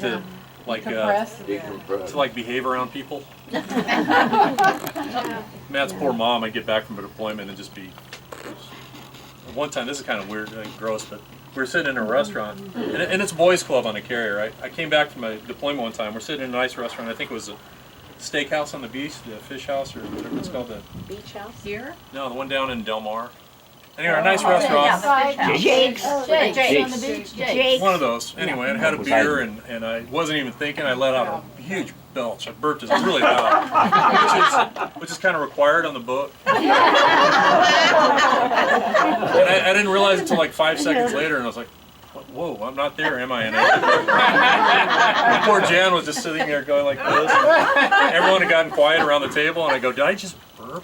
to like Decompress. to like behave around people. Matt's poor mom, I'd get back from a deployment and just be. One time, this is kind of weird and gross, but we were sitting in a restaurant, and it's a boys' club on the carrier, right? I came back from my deployment one time. We're sitting in a nice restaurant. I think it was a steakhouse on the beach, the fish house, or whatever it's called. The beach house here? No, the one down in Del Mar. Anyway, a nice restaurant. Jake's. Jake's. One of those. Anyway, I had a beer, and I wasn't even thinking. I let out a huge belch. I burped it really loud, which is kind of required on the boat. And I didn't realize it until like 5 seconds later, and I was like, whoa, I'm not there, am I? And poor Jan was just sitting there going like this. Everyone had gotten quiet around the table, and I go, did I just burp?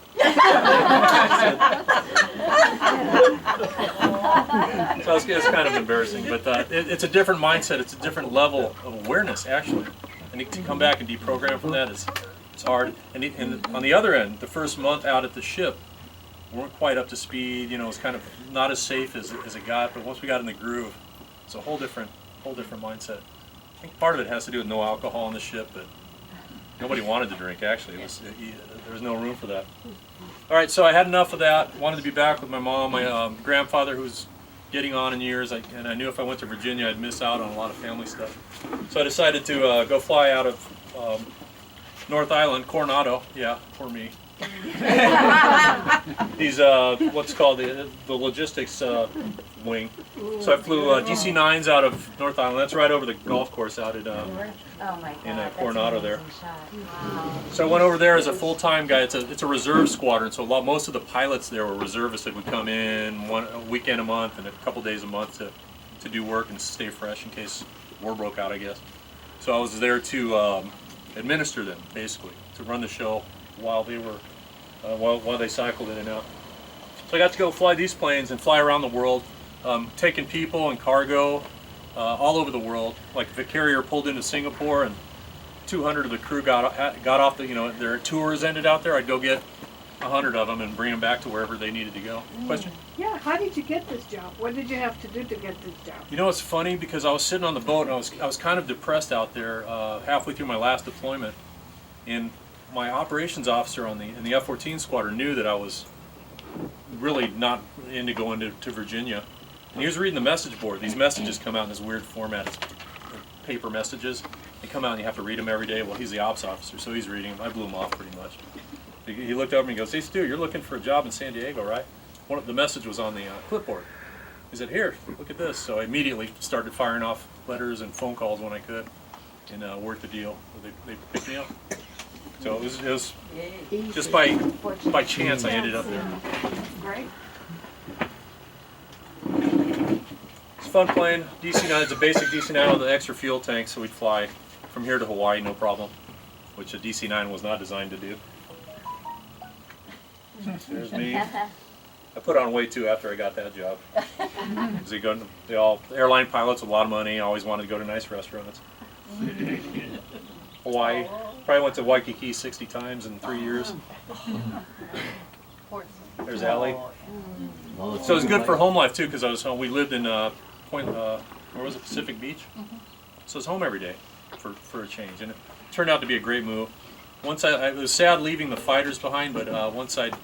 So it's kind of embarrassing, but it's a different mindset. It's a different level of awareness, actually. And to come back and deprogram from that is hard. And on the other end, the first month out at the ship, we weren't quite up to speed. You know, it was kind of not as safe as it got. But once we got in the groove, it's a whole different mindset. I think part of it has to do with no alcohol on the ship, but nobody wanted to drink. Actually, there was no room for that. All right, so I had enough of that. Wanted to be back with my mom, my grandfather, who's getting on in years, and I knew if I went to Virginia, I'd miss out on a lot of family stuff. So I decided to go fly out of North Island, Coronado. Yeah, poor me. These what's called the logistics wing. So I flew DC-9s out of North Island. That's right over the golf course out at in Coronado there. So I went over there as a full-time guy. It's a reserve squadron. So most of the pilots there were reservists that would come in a weekend a month and a couple days a month to do work and stay fresh in case war broke out, I guess. So I was there to administer them, basically, to run the show while they were while they cycled in and out. So I got to go fly these planes and fly around the world, taking people and cargo all over the world. Like if a carrier pulled into Singapore and 200 of the crew got off their tours ended out there, I'd go get 100 of them and bring them back to wherever they needed to go. Question? Yeah, how did you get this job? What did you have to do to get this job? You know, it's funny because I was sitting on the boat and I was kind of depressed out there halfway through my last deployment, and my operations officer in the F14 squadron knew that I was really not into going to Virginia. And he was reading the message board. These messages come out in this weird format. It's paper messages. They come out and you have to read them every day. Well, he's the ops officer, so he's reading them. I blew him off pretty much. He looked over at me and goes, "Hey Stu, you're looking for a job in San Diego, right?" The message was on the clipboard. He said, "Here, look at this." So I immediately started firing off letters and phone calls when I could and worked the deal. They picked me up. So it was just by chance I ended up there. Great. It's a fun plane. DC-9, it's a basic DC-9 with an extra fuel tank, so we'd fly from here to Hawaii, no problem, which a DC-9 was not designed to do. There's me. I put on weight too after I got that job. Because airline pilots with a lot of money always wanted to go to nice restaurants. Hawaii. Probably went to Waikiki 60 times in 3 years. There's Allie. So it was good for home life too, because I was home. We lived in where was it, Pacific Beach? So I was home every day for a change, and it turned out to be a great move. It was sad leaving the fighters behind, but once I'd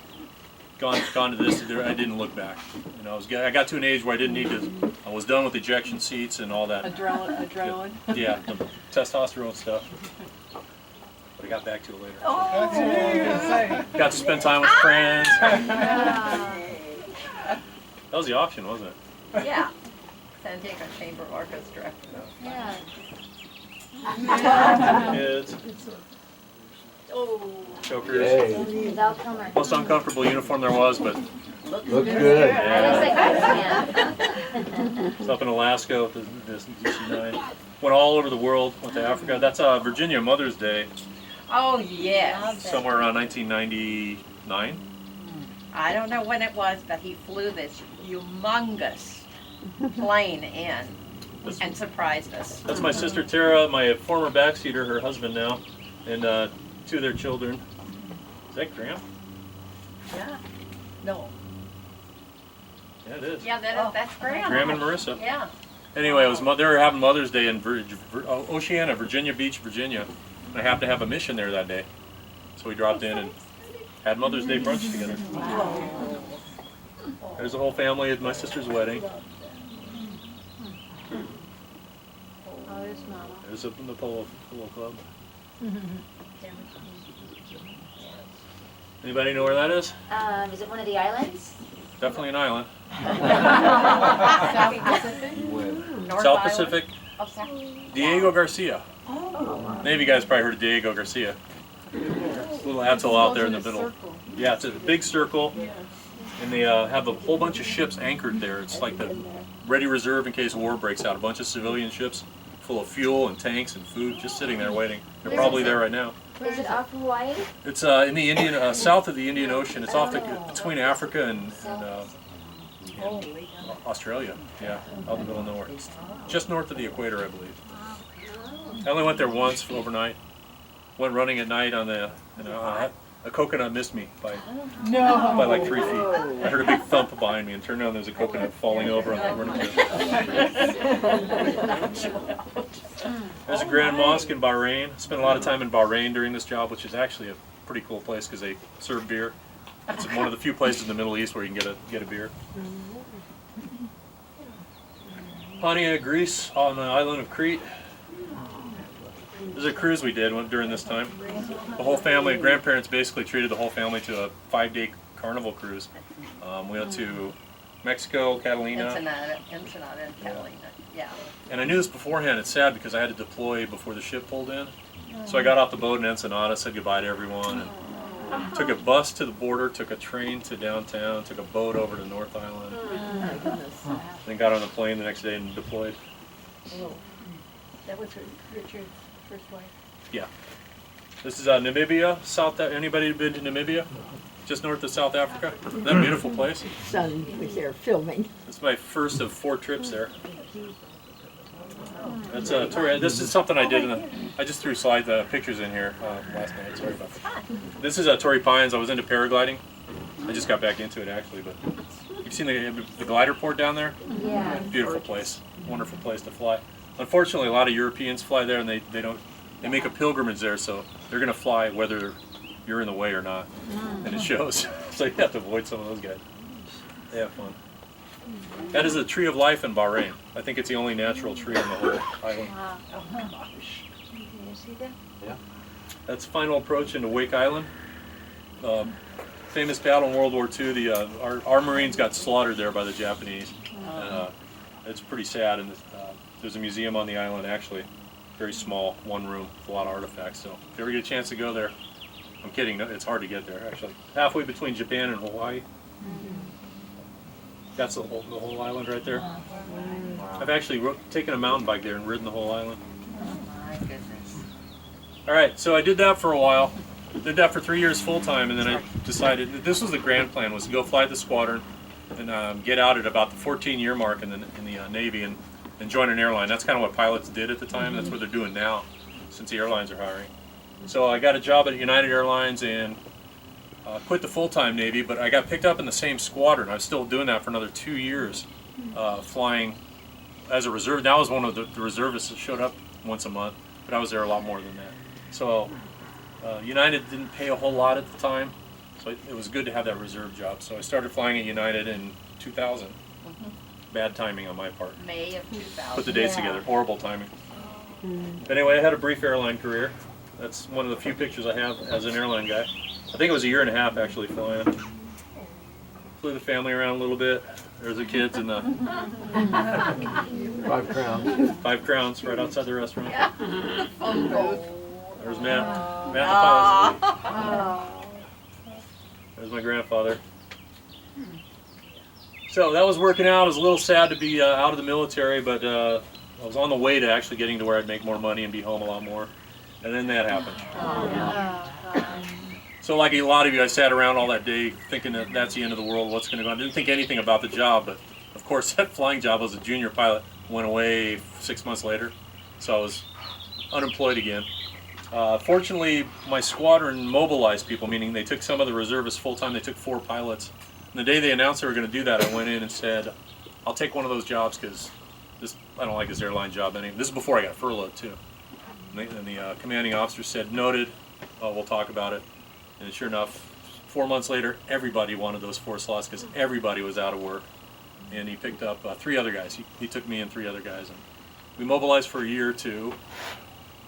gone to this, I didn't look back. You know, I got to an age where I didn't need to. I was done with ejection seats and all that. Adrenaline. Yeah, the testosterone stuff. But I got back to it later. Oh, Got to spend time with friends. That was the auction, wasn't it? Yeah. San Diego Chamber Orchestra. yeah. Kids, Oh. chokers. Hey, Most uncomfortable uniform there was, but looks good. yeah. It's up in Alaska with this DC-9. Went all over the world. Went to Africa. That's Virginia Mother's Day, Oh, yes. somewhere around 1999. I don't know when it was, but he flew this humongous plane in and surprised us. That's my sister Tara, my former backseater, her husband now, and two of their children. Is that Graham? Yeah. No. Yeah, it is. Yeah, that's Graham. Graham and Marissa. Yeah. Anyway, it was they were having Mother's Day in Oceana, Virginia Beach, Virginia. And I happened to have a mission there that day, so we dropped in and had Mother's Day brunch together. There's the whole family at my sister's wedding. Oh, there's Mama. There's the polo club. Anybody know where that is? Is it one of the islands? Definitely an island. South Pacific? North South Island. Pacific. Oh, South. Diego Garcia. Maybe you guys probably heard of Diego Garcia. Little atoll out there in the middle. Yeah, it's a big circle, and they have a whole bunch of ships anchored there. It's like the ready reserve in case war breaks out. A bunch of civilian ships full of fuel and tanks and food just sitting there waiting. They're probably there right now. Is it off Hawaii? It's in the Indian, south of the Indian Ocean. It's off between Africa and Australia. Yeah, out in the middle of nowhere. Just north of the equator, I believe. I only went there once overnight. Went running at night on the, a coconut missed me by like 3 feet. I heard a big thump behind me and turned around. There's a coconut falling over on the running trail. There's a Grand Mosque in Bahrain. Spent a lot of time in Bahrain during this job, which is actually a pretty cool place because they serve beer. It's one of the few places in the Middle East where you can get a beer. Hania, Greece, on the island of Crete. There's a cruise we did during this time. The whole family, grandparents basically treated the whole family to a 5-day carnival cruise. We went to Mexico, Catalina. Ensenada and Catalina. Yeah. And I knew this beforehand. It's sad because I had to deploy before the ship pulled in. So I got off the boat in Ensenada, said goodbye to everyone, and took a bus to the border, took a train to downtown, took a boat over to North Island, then got on a plane the next day and deployed. That was Richard's first wife. Yeah. This is Namibia. Anybody been to Namibia? Just north of South Africa. Isn't that a beautiful place? Son was there filming. It's my first of 4 trips there. That's a tour. This is something I did. I just threw pictures in here last night. Sorry about that. This is Torrey Pines. I was into paragliding. I just got back into it actually, but you've seen the glider port down there? Yeah. Beautiful place. Wonderful place to fly. Unfortunately, a lot of Europeans fly there, and they make a pilgrimage there, so they're going to fly whether you're in the way or not, and it shows. So you have to avoid some of those guys. They have fun. That is a tree of life in Bahrain. I think it's the only natural tree on the whole island. Yeah. That's final approach into Wake Island. Famous battle in World War II. Our Marines got slaughtered there by the Japanese. It's pretty sad. And there's a museum on the island, actually, very small, 1 room, with a lot of artifacts. So if you ever get a chance to go there, I'm kidding. It's hard to get there, actually. Halfway between Japan and Hawaii. That's the whole island right there. I've actually taken a mountain bike there and ridden the whole island. My goodness. All right, so I did that for a while. Did that for 3 years full time, and then I decided that this was the grand plan: was to go fly the squadron and get out at about the 14-year mark in the Navy and join an airline. That's kind of what pilots did at the time. That's what they're doing now, since the airlines are hiring. So I got a job at United Airlines and quit the full-time Navy, but I got picked up in the same squadron. I was still doing that for another 2 years, flying as a reserve. That was one of the reservists that showed up once a month, but I was there a lot more than that. So United didn't pay a whole lot at the time, so it was good to have that reserve job. So I started flying at United in 2000. Bad timing on my part. May of 2000. Put the dates together. Horrible timing. But anyway, I had a brief airline career. That's one of the few pictures I have as an airline guy. I think it was 1.5 years actually flying. Flew the family around a little bit. There's the kids and the 5 crowns. 5 crowns right outside the restaurant. Oh. There's Matt. Matt the pilot. There's my grandfather. So that was working out. I was a little sad to be out of the military, but I was on the way to actually getting to where I'd make more money and be home a lot more. And then that happened. So like a lot of you, I sat around all that day thinking that that's the end of the world, what's going to go on. I didn't think anything about the job, but of course that flying job as a junior pilot went away 6 months later. So I was unemployed again. Fortunately, my squadron mobilized people, meaning they took some of the reservists full-time. They took 4 pilots. And the day they announced they were going to do that, I went in and said, I'll take one of those jobs because I don't like this airline job anymore. This is before I got furloughed too. And the commanding officer said, noted, we'll talk about it. And sure enough, 4 months later, everybody wanted those 4 slots because everybody was out of work. And he picked up 3 other guys. He took me and 3 other guys. And we mobilized for a year to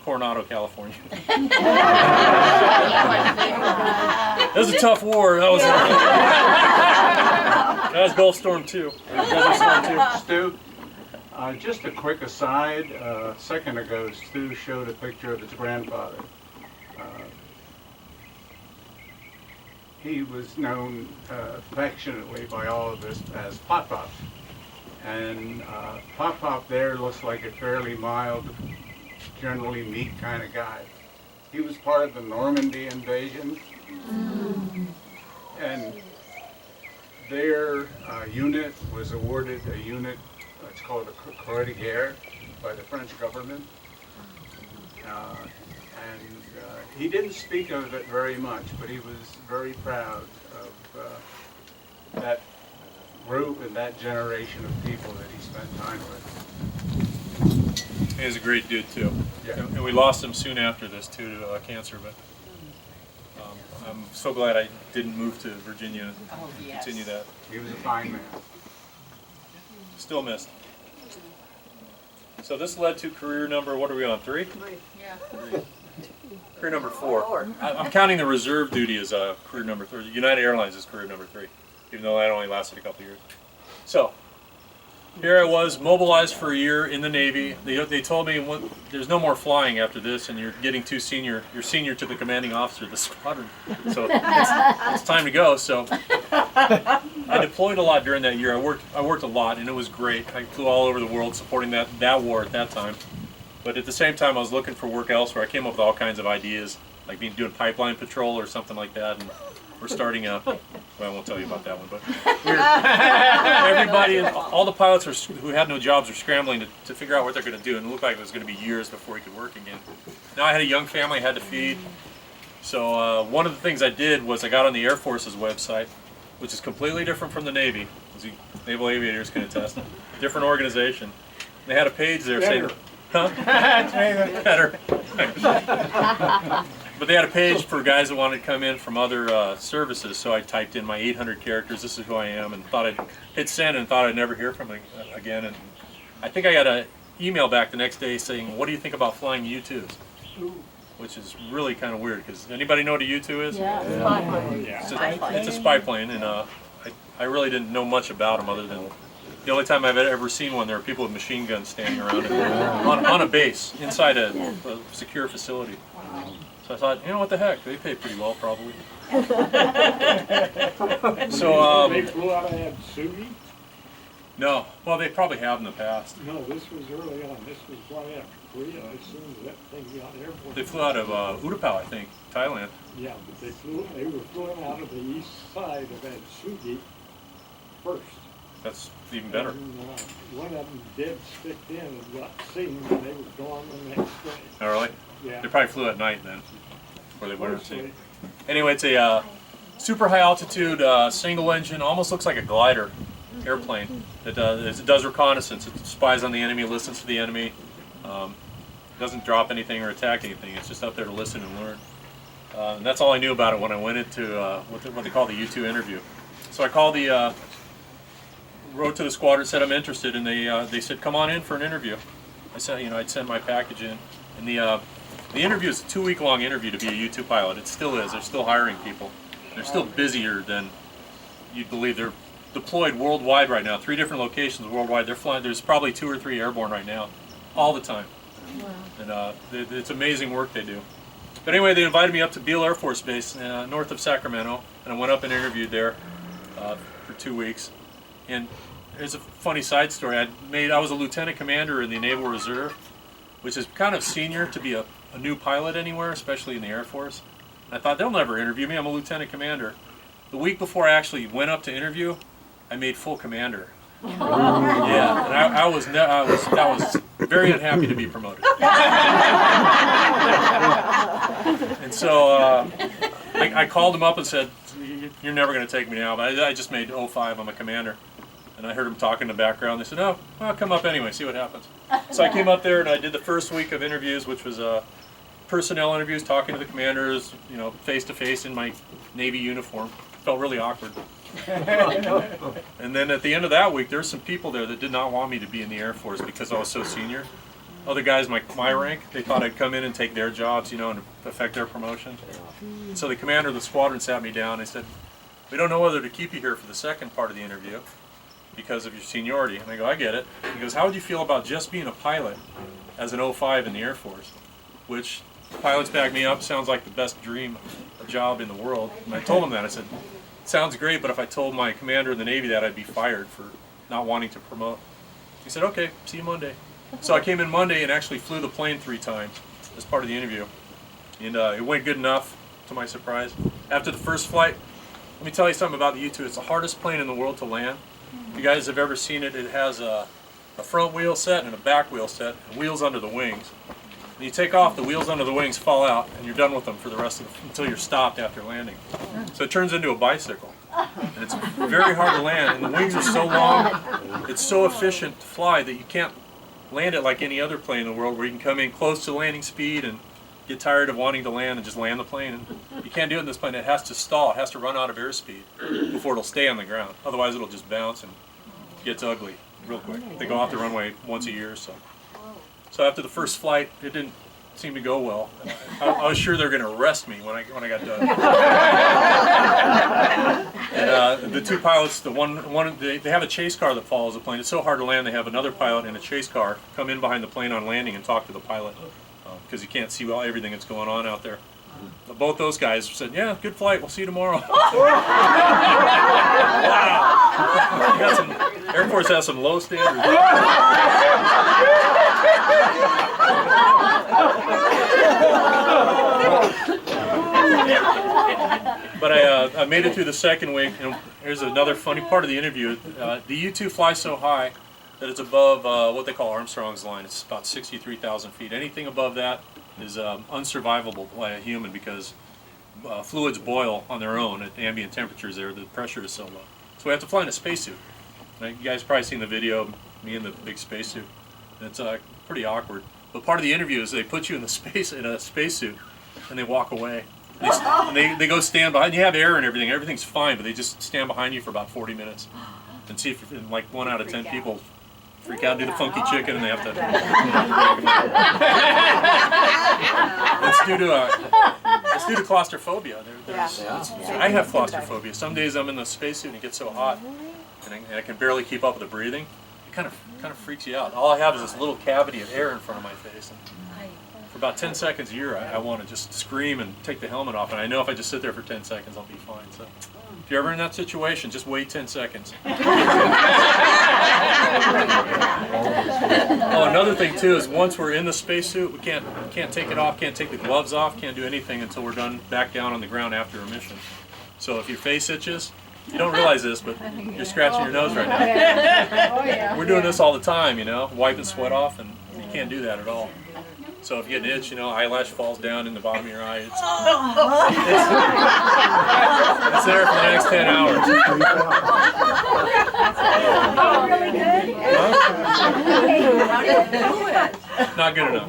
Coronado, California. That was a tough war. That was Gulf Storm 2. Desert Storm 2. Stu, just a quick aside. A second ago, Stu showed a picture of his grandfather. He was known affectionately by all of us as Pop Pop. And Pop Pop there looks like a fairly mild, generally meek kind of guy. He was part of the Normandy invasion. And their unit was awarded a unit, it's called a Croix de Guerre, by the French government. He didn't speak of it very much, but he was very proud of that group and that generation of people that he spent time with. He was a great dude too. Yeah. And we lost him soon after this too to cancer, but I'm so glad I didn't move to Virginia and continue that. He was a fine man. Still missed. So this led to career number, what are we on, 3? Yeah. Career number 4. I'm counting the reserve duty as career number 3. United Airlines is career number 3, even though that only lasted a couple years. So here I was, mobilized for a year in the Navy. They told me there's no more flying after this, and you're getting too senior. You're senior to the commanding officer of the squadron, so it's time to go. So I deployed a lot during that year. I worked a lot, and it was great. I flew all over the world supporting that war at that time. But at the same time, I was looking for work elsewhere. I came up with all kinds of ideas, like doing pipeline patrol or something like that. And we're starting well, I won't tell you about that one, but everybody, all the pilots who had no jobs were scrambling to figure out what they're going to do, and it looked like it was going to be years before he could work again. Now I had a young family I had to feed, so one of the things I did was I got on the Air Force's website, which is completely different from the Navy, as you naval aviators can attest. Different organization. They had a page there saying, huh? Better. But they had a page for guys that wanted to come in from other services, so I typed in my 800 characters, this is who I am, and thought I'd hit send and thought I'd never hear from them again. And I think I got an email back the next day saying, what do you think about flying U-2s? Which is really kind of weird, because anybody know what a U-2 is? Yeah. It's a spy plane, and I really didn't know much about them other than the only time I've ever seen one, there were people with machine guns standing around it on a base, inside a secure facility. So I thought, what the heck, they pay pretty well probably. So, They flew out of Atsugi? no, well they probably have in the past. No, this was early on. This was right after Korea. As soon as that thing got airborne. They flew out of Utapao, I think, Thailand. Yeah, but they were flying out of the east side of Atsugi first. That's even better. And, one of them did stick in and got seen, and they were gone the next day. Oh, really? Yeah. They probably flew at night then, or they would have Mostly. seen. Anyway, it's a super high altitude, single engine, almost looks like a glider airplane. It does reconnaissance. It spies on the enemy, listens to the enemy. Doesn't drop anything or attack anything. It's just up there to listen and learn. And that's all I knew about it when I went into what they call the U2 interview. So I called wrote to the squadron, said I'm interested, and they said come on in for an interview. I said I'd send my package in, and the interview is a 2-week-long interview to be a U2 pilot. It still is. They're still hiring people. They're still busier than you'd believe. They're deployed worldwide right now, 3 different locations worldwide. They're flying. There's probably 2 or 3 airborne right now, all the time. Wow. And it's amazing work they do. But anyway, they invited me up to Beale Air Force Base north of Sacramento, and I went up and interviewed there for 2 weeks. And there's a funny side story. I was a lieutenant commander in the Naval Reserve, which is kind of senior to be a new pilot anywhere, especially in the Air Force. And I thought they'll never interview me. I'm a lieutenant commander. The week before I actually went up to interview, I made full commander. Yeah, and I was very unhappy to be promoted. And so I called him up and said, "You're never going to take me now." But I just made 05. I'm a commander. And I heard them talking in the background. They said, "Oh, I'll come up anyway, see what happens." So I came up there and I did the first week of interviews, which was personnel interviews, talking to the commanders, you know, face to face in my Navy uniform. Felt really awkward. And then at the end of that week, there were some people there that did not want me to be in the Air Force because I was so senior. Other guys my rank, they thought I'd come in and take their jobs, you know, and affect their promotion. So the commander of the squadron sat me down and he said, "We don't know whether to keep you here for the second part of the interview because of your seniority." And I go, "I get it." He goes, "How would you feel about just being a pilot as an 05 in the Air Force?" Which, pilots back me up, sounds like the best dream job in the world. And I told him that. I said, "Sounds great, but if I told my commander in the Navy that, I'd be fired for not wanting to promote." He said, "Okay, see you Monday." So I came in Monday and actually flew the plane 3 times as part of the interview. And it went good enough, to my surprise. After the first flight, let me tell you something about the U-2. It's the hardest plane in the world to land. If you guys have ever seen it, it has a front wheel set and a back wheel set, and wheels under the wings. When you take off, the wheels under the wings fall out, and you're done with them for the rest of until you're stopped after landing. So it turns into a bicycle, and it's very hard to land. And the wings are so long, it's so efficient to fly that you can't land it like any other plane in the world, where you can come in close to landing speed and get tired of wanting to land and just land the plane. And you can't do it in this plane. It has to stall. It has to run out of airspeed before it'll stay on the ground. Otherwise, it'll just bounce and gets ugly real quick. They go off the runway once a year or so. So after the first flight, it didn't seem to go well. I was sure they were going to arrest me when I got done. And the 2 pilots, they have a chase car that follows the plane. It's so hard to land. They have another pilot in a chase car come in behind the plane on landing and talk to the pilot because you can't see everything that's going on out there. Both those guys said, "Yeah, good flight. We'll see you tomorrow." Wow. Air Force has some low standards. But I made it through the second week. And here's another funny part of the interview. The U-2 flies so high that it's above what they call Armstrong's line. It's about 63,000 feet. Anything above that is unsurvivable by a human because fluids boil on their own at ambient temperatures there. The pressure is so low. So we have to fly in a spacesuit. You guys probably seen the video of me in the big spacesuit. It's pretty awkward. But part of the interview is they put you in a spacesuit and they walk away. They go stand behind. You have air and everything. Everything's fine, but they just stand behind you for about 40 minutes and see if like 1 out of 10 people freak out, do the funky chicken, and they have to. It's due to claustrophobia. I have claustrophobia. Some days I'm in the spacesuit and it gets so hot, and I can barely keep up with the breathing. It kind of freaks you out. All I have is this little cavity of air in front of my face. And for about 10 seconds a year, I want to just scream and take the helmet off. And I know if I just sit there for 10 seconds, I'll be fine. So if you're ever in that situation, just wait 10 seconds. Oh, another thing too is once we're in the spacesuit, we can't take it off, can't take the gloves off, can't do anything until we're done back down on the ground after a mission. So if your face itches, you don't realize this, but you're scratching your nose right now. We're doing this all the time, wiping sweat off, and you can't do that at all. So if you get an itch, eyelash falls down in the bottom of your eye. It's there for the next 10 hours. Oh, really good? Not good enough.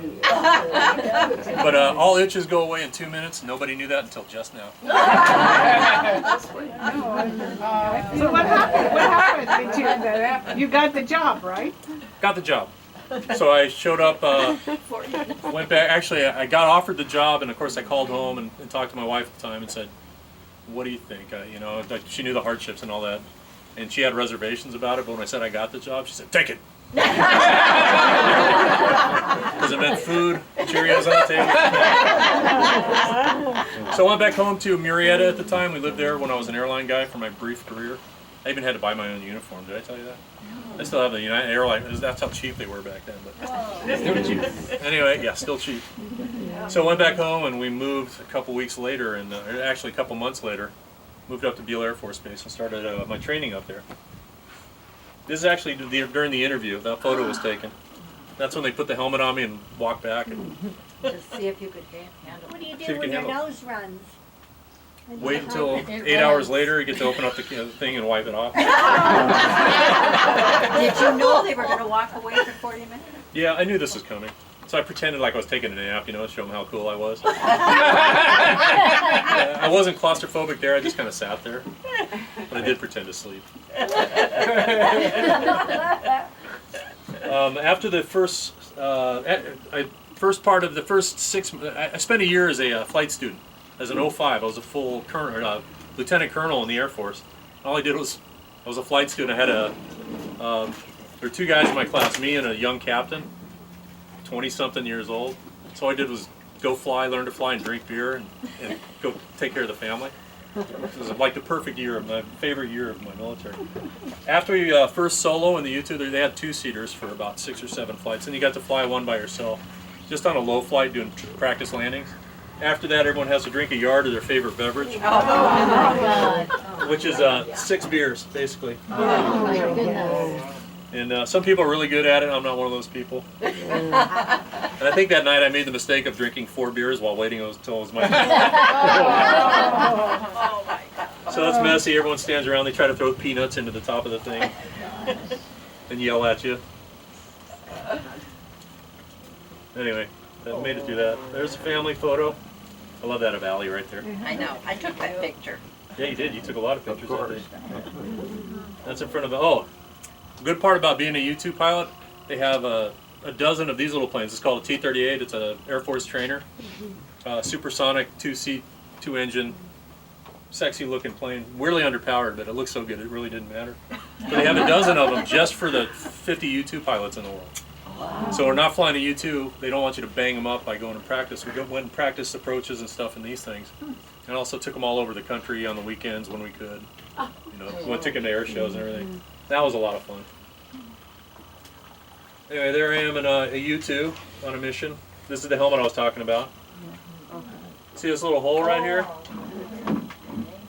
But all itches go away in 2 minutes. Nobody knew that until just now. So what happened? You got the job, right? Got the job. So I showed up, went back. Actually, I got offered the job, and of course I called home and talked to my wife at the time and said, "What do you think?" She knew the hardships and all that, and she had reservations about it. But when I said I got the job, she said, "Take it," because it meant food, Cheerios on the table. So I went back home to Murrieta at the time. We lived there when I was an airline guy for my brief career. I even had to buy my own uniform. Did I tell you that? I still have the United Airlines. That's how cheap they were back then. But anyway, yeah, still cheap. So I went back home and we moved a couple weeks later, and actually a couple months later, moved up to Beale Air Force Base and started my training up there. This is actually during the interview. That photo was taken. That's when they put the helmet on me and walked back. And To see if you could handle What do you See if do you when can your handle nose runs? wait until 8 hours later, you get to open up the thing and wipe it off. Did you know they were gonna walk away for 40 minutes? Yeah, I knew this was coming. So I pretended like I was taking a nap, to show them how cool I was. I wasn't claustrophobic there, I just kind of sat there. But I did pretend to sleep. After the first part of the first 6 months, I spent a year as a flight student. As an 05, I was a full lieutenant colonel in the Air Force. All I did was, I was a flight student. I had there were 2 guys in my class, me and a young captain, 20-something years old. So all I did was go fly, learn to fly, and drink beer, and go take care of the family. It was like the perfect year, my favorite year of my military. After we first solo in the U-2, they had 2-seaters for about 6 or 7 flights, and you got to fly one by yourself, just on a low flight doing practice landings. After that, everyone has to drink a yard of their favorite beverage, which is 6 beers, basically. And some people are really good at it. I'm not one of those people. And I think that night I made the mistake of drinking 4 beers while waiting until it was my turn. Oh my God. So that's messy. Everyone stands around. They try to throw peanuts into the top of the thing and yell at you. Anyway, I made it through that. There's a family photo. I love that of Allie right there. I know, I took that picture. Yeah, you did. You took a lot of pictures that day. That's in front of the, the good part about being a U-2 pilot, they have a dozen of these little planes. It's called a T-38. It's an Air Force trainer. Supersonic, 2-seat, 2-engine, sexy looking plane. Weirdly underpowered, but it looks so good it really didn't matter. But they have a dozen of them just for the 50 U-2 pilots in the world. So we're not flying a U-2. They don't want you to bang them up by going to practice. We went and practiced approaches and stuff in these things. And also took them all over the country on the weekends when we could. Took them to air shows and everything. That was a lot of fun. Anyway, there I am in a U-2 on a mission. This is the helmet I was talking about. See this little hole right here?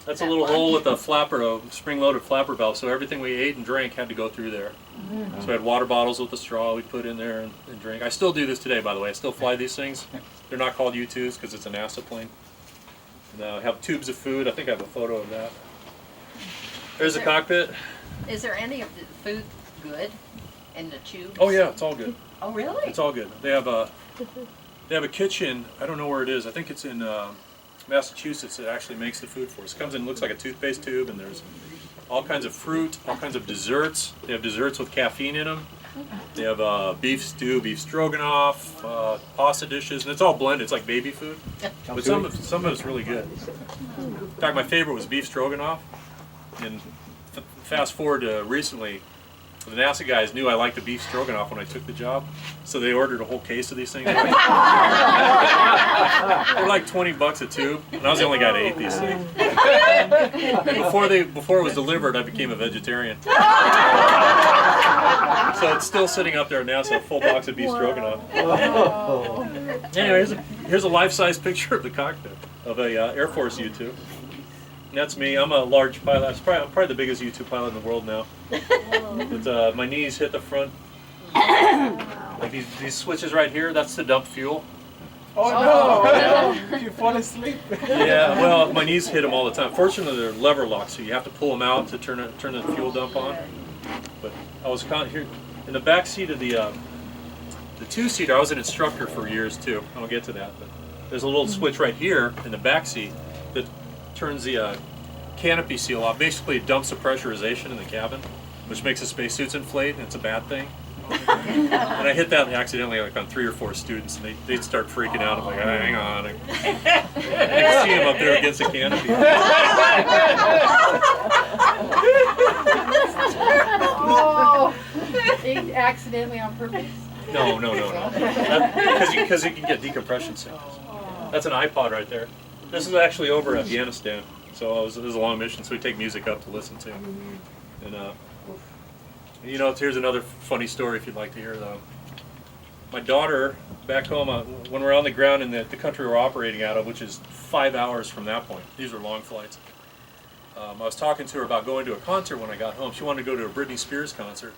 That's a little hole with a flapper, a spring-loaded flapper valve, so everything we ate and drank had to go through there. So we had water bottles with a straw we put in there and drink. I still do this today, by the way. I still fly these things. They're not called U-2s because it's a NASA plane. And I have tubes of food. I think I have a photo of that. There's the cockpit. Is there any of the food good in the tubes? Oh yeah, it's all good. Oh really? It's all good. They have a kitchen. I don't know where it is. I think it's in Massachusetts. That actually makes the food for us. It comes in, looks like a toothpaste tube, and there's all kinds of fruit, all kinds of desserts. They have desserts with caffeine in them. They have beef stew, beef stroganoff, pasta dishes, and it's all blended. It's like baby food, but some of it's really good. In fact, my favorite was beef stroganoff. And fast forward to recently, the NASA guys knew I liked the beef stroganoff when I took the job, so they ordered a whole case of these things. They're like $20 a tube, and I was the only guy to eat these things. And before it was delivered, I became a vegetarian. So it's still sitting up there now. It's a full box of beef stroganoff. Anyway, here's a life-size picture of the cockpit of a Air Force U-2. And that's me. I'm a large pilot. I'm probably the biggest U-2 pilot in the world now. But, my knees hit the front. Like these switches right here, that's to dump fuel. Oh no! You fall asleep. Yeah, well, my knees hit them all the time. Fortunately, they're lever locked, so you have to pull them out to turn the fuel dump on. But I was here in the back seat of the 2-seater. I was an instructor for years too. I'll get to that. But there's a little switch right here in the back seat that turns the canopy seal off. Basically, it dumps the pressurization in the cabin, which makes the spacesuits inflate, and it's a bad thing. And I hit that accidentally like on 3 or 4 students, and they'd start freaking out. I'm like, hang on. I can see them up there against the canopy. Oh, accidentally on purpose? No. Because you can get decompression sickness. That's an iPod right there. This is actually over Afghanistan, so it was a long mission, so we take music up to listen to. And here's another funny story if you'd like to hear it. My daughter, back home, when we're on the ground in the country we're operating out of, which is 5 hours from that point, these were long flights, I was talking to her about going to a concert when I got home. She wanted to go to a Britney Spears concert.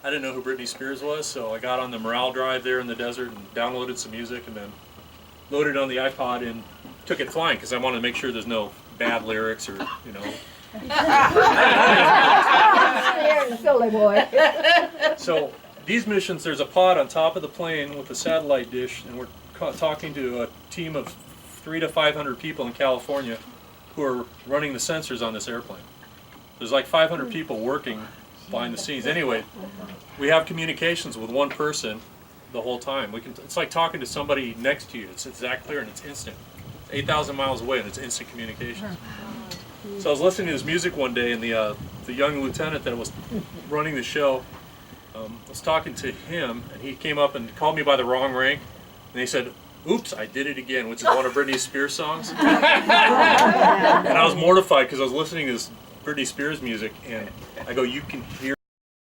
I didn't know who Britney Spears was, so I got on the Morale Drive there in the desert and downloaded some music and then loaded it on the iPod and took it flying because I wanted to make sure there's no bad lyrics or, you know. Silly boy. So these missions, there's a pod on top of the plane with a satellite dish, and we're talking to a team of 300 to 500 people in California who are running the sensors on this airplane. There's like 500 people working behind the scenes. Anyway, we have communications with one person the whole time. It's like talking to somebody next to you. It's that clear and it's instant. It's 8,000 miles away and it's instant communications. So I was listening to his music one day, and the young lieutenant that was running the show was talking to him, and he came up and called me by the wrong rank, and he said, "Oops, I did it again," which is one of Britney Spears' songs. And I was mortified because I was listening to this Britney Spears music, and I go, "You can hear